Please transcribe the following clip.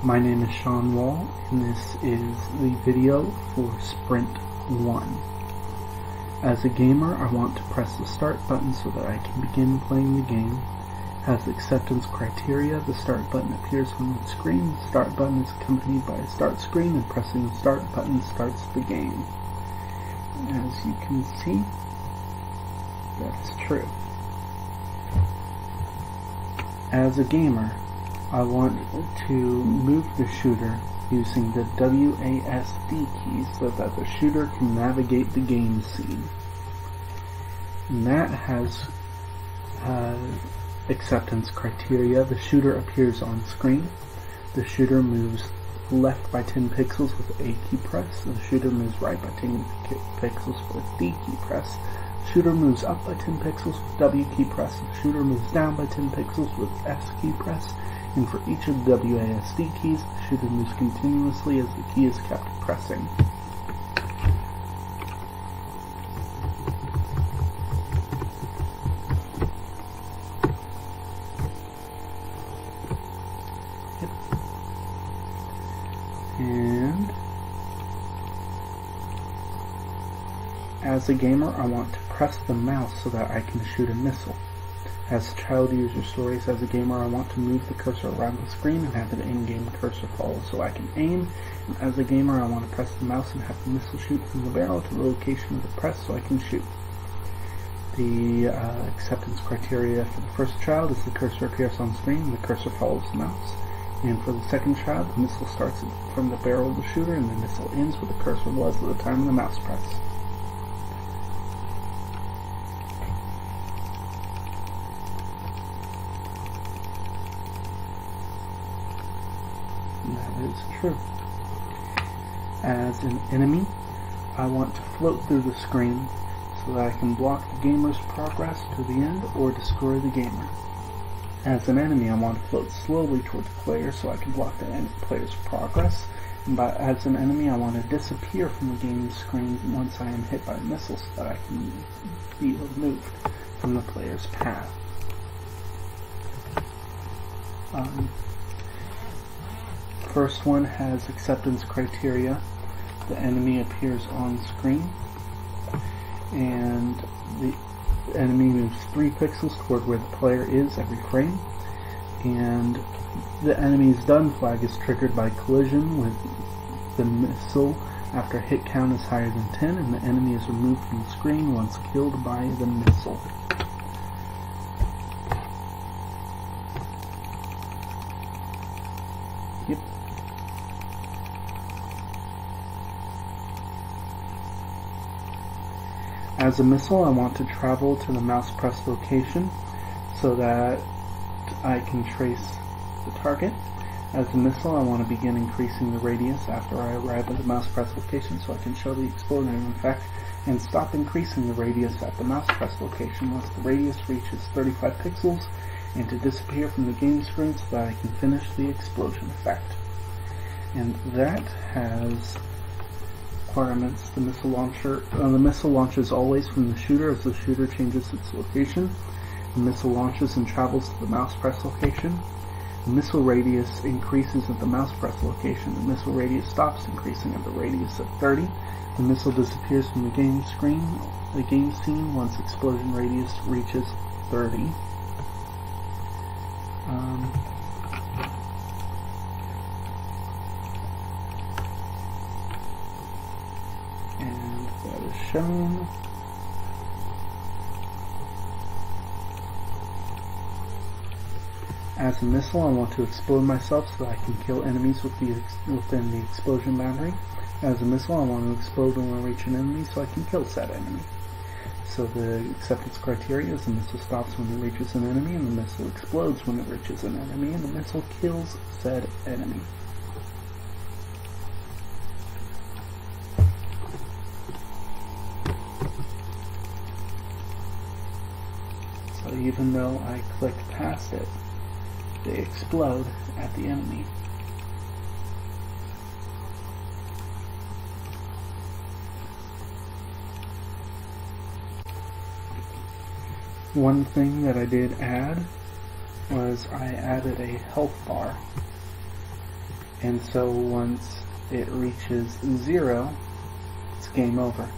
My name is Sean Wall, and this is the video for Sprint 1. As a gamer, I want to press the start button so that I can begin playing the game. As acceptance criteria, the start button appears on the screen. The start button is accompanied by a start screen, and pressing the start button starts the game. As you can see, that's true. As a gamer, I want to move the shooter using the WASD keys so that the shooter can navigate the game scene. And that has acceptance criteria. The shooter appears on screen. The shooter moves left by 10 pixels with A key press. The shooter moves right by 10 pixels with D key press. The shooter moves up by 10 pixels with W key press. The shooter moves down by 10 pixels with S key press. And for each of the WASD keys, the shooter moves continuously as the key is kept pressing. And as a gamer, I want to press the mouse so that I can shoot a missile. As child user stories, as a gamer, I want to move the cursor around the screen and have an in-game cursor follow so I can aim. And as a gamer, I want to press the mouse and have the missile shoot from the barrel to the location of the press so I can shoot. The acceptance criteria for the first child is the cursor appears on screen and the cursor follows the mouse. And for the second child, the missile starts from the barrel of the shooter and the missile ends where the cursor was at the time of the mouse press. That is true. As an enemy, I want to float through the screen so that I can block the gamer's progress to the end or destroy the gamer. As an enemy, I want to float slowly toward the player so I can block the player's progress. And as an enemy, I want to disappear from the game screen once I am hit by missiles so that I can be removed from the player's path. First one has acceptance criteria. The enemy appears on screen, and the enemy moves 3 pixels toward where the player is every frame, and the enemy's done flag is triggered by collision with the missile after hit count is higher than 10, and the enemy is removed from the screen once killed by the missile. Yep. As a missile, I want to travel to the mouse press location so that I can trace the target. As a missile, I want to begin increasing the radius after I arrive at the mouse press location so I can show the exploding effect, and stop increasing the radius at the mouse press location once the radius reaches 35 pixels, and to disappear from the game screen so that I can finish the explosion effect. And that has requirements. The missile launches always from the shooter as the shooter changes its location. The missile launches and travels to the mouse press location. The missile radius increases at the mouse press location. The missile radius stops increasing at the radius of 30. The missile disappears from the game scene once explosion radius reaches 30. And that is shown. As a missile, I want to explode myself so that I can kill enemies within the explosion boundary. As a missile, I want to explode when I reach an enemy so I can kill said enemy. So the acceptance criteria is the missile stops when it reaches an enemy, and the missile explodes when it reaches an enemy, and the missile kills said enemy. So even though I click past it, they explode at the enemy. One thing that I did add was I added a health bar, And so once it reaches 0, it's game over.